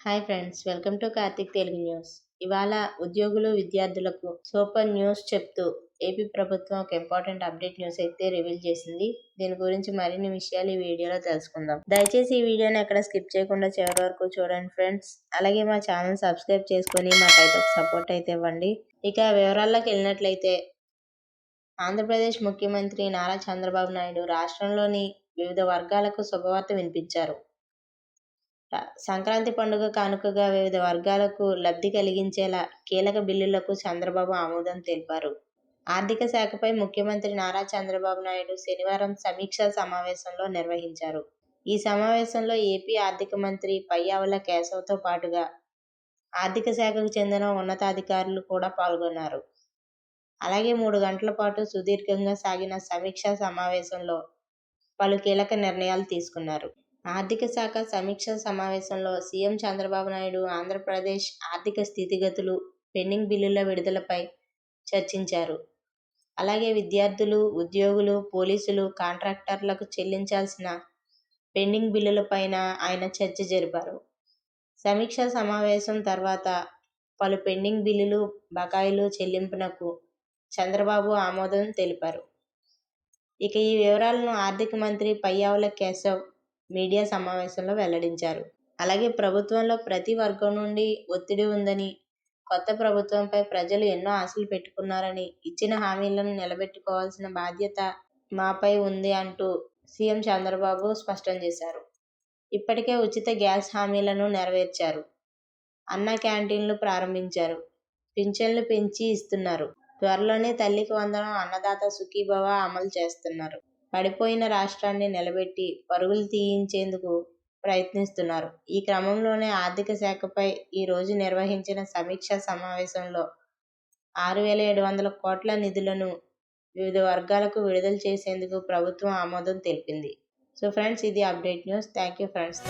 Hi friends, welcome to Karthik Telugu news. ఇవాళ ఉద్యోగులు విద్యార్థులకు సూపర్ న్యూస్ చెప్తూ ఏపీ ప్రభుత్వం ఒక ఇంపార్టెంట్ అప్డేట్ న్యూస్ అయితే రివీల్ చేసింది. దీని గురించి మరిన్ని విషయాలు ఈ వీడియోలో తెలుసుకుందాం. దయచేసి ఈ వీడియోని ఎక్కడ స్కిప్ చేయకుండా చివరి వరకు చూడండి ఫ్రెండ్స్. అలాగే మా ఛానల్ సబ్స్క్రైబ్ చేసుకొని మాకైతే ఒక సపోర్ట్ అయితే ఇవ్వండి. ఇక వివరాల్లోకి వెళ్ళినట్లయితే, ఆంధ్రప్రదేశ్ ముఖ్యమంత్రి నారా చంద్రబాబు నాయుడు రాష్ట్రంలోని వివిధ వర్గాలకు శుభవార్త వినిపించారు. సంక్రాంతి పండుగ కానుకగా వివిధ వర్గాలకు లబ్ధి కలిగించేలా కీలక బిల్లులకు చంద్రబాబు ఆమోదం తెలిపారు. ఆర్థిక శాఖపై ముఖ్యమంత్రి నారా చంద్రబాబు నాయుడు శనివారం సమీక్షా సమావేశంలో నిర్వహించారు. ఈ సమావేశంలో ఏపీ ఆర్థిక మంత్రి పయ్యావుల కేశవ్తో పాటుగా ఆర్థిక శాఖకు చెందిన ఉన్నతాధికారులు కూడా పాల్గొన్నారు. అలాగే 3 గంటల పాటు సుదీర్ఘంగా సాగిన సమీక్షా సమావేశంలో పలు కీలక నిర్ణయాలు తీసుకున్నారు. ఆర్థిక శాఖ సమీక్షా సమావేశంలో సీఎం చంద్రబాబు నాయుడు ఆంధ్రప్రదేశ్ ఆర్థిక స్థితిగతులు, పెండింగ్ బిల్లుల విడుదలపై చర్చించారు. అలాగే విద్యార్థులు, ఉద్యోగులు, పోలీసులు, కాంట్రాక్టర్లకు చెల్లించాల్సిన పెండింగ్ బిల్లులపైన ఆయన చర్చ జరిపారు. సమీక్షా సమావేశం తర్వాత పలు పెండింగ్ బిల్లులు, బకాయిలు చెల్లింపునకు చంద్రబాబు ఆమోదం తెలిపారు. ఇక ఈ వివరాలను ఆర్థిక మంత్రి పయ్యావుల కేశవ్ మీడియా సమావేశంలో వెల్లడించారు. అలాగే ప్రభుత్వంలో ప్రతి వర్గం నుండి ఒత్తిడి ఉందని, కొత్త ప్రభుత్వంపై ప్రజలు ఎన్నో ఆశలు పెట్టుకున్నారని, ఇచ్చిన హామీలను నిలబెట్టుకోవాల్సిన బాధ్యత మాపై ఉంది అంటూ సీఎం చంద్రబాబు స్పష్టం చేశారు. ఇప్పటికే ఉచిత గ్యాస్ హామీలను నెరవేర్చారు. అన్న క్యాంటీన్లు ప్రారంభించారు. పింఛన్లు పెంచి ఇస్తున్నారు. త్వరలోనే తల్లికి వందనం, అన్నదాత సుఖీభవ అమలు చేస్తున్నారు. పడిపోయిన రాష్ట్రాన్ని నిలబెట్టి పరుగులు తీయించేందుకు ప్రయత్నిస్తున్నారు. ఈ క్రమంలోనే ఆర్థిక శాఖపై ఈ రోజు నిర్వహించిన సమీక్షా సమావేశంలో 6,700 కోట్ల నిధులను వివిధ వర్గాలకు విడుదల చేసేందుకు ప్రభుత్వం ఆమోదం తెలిపింది. సో ఫ్రెండ్స్, ఇది update news. Thank you friends.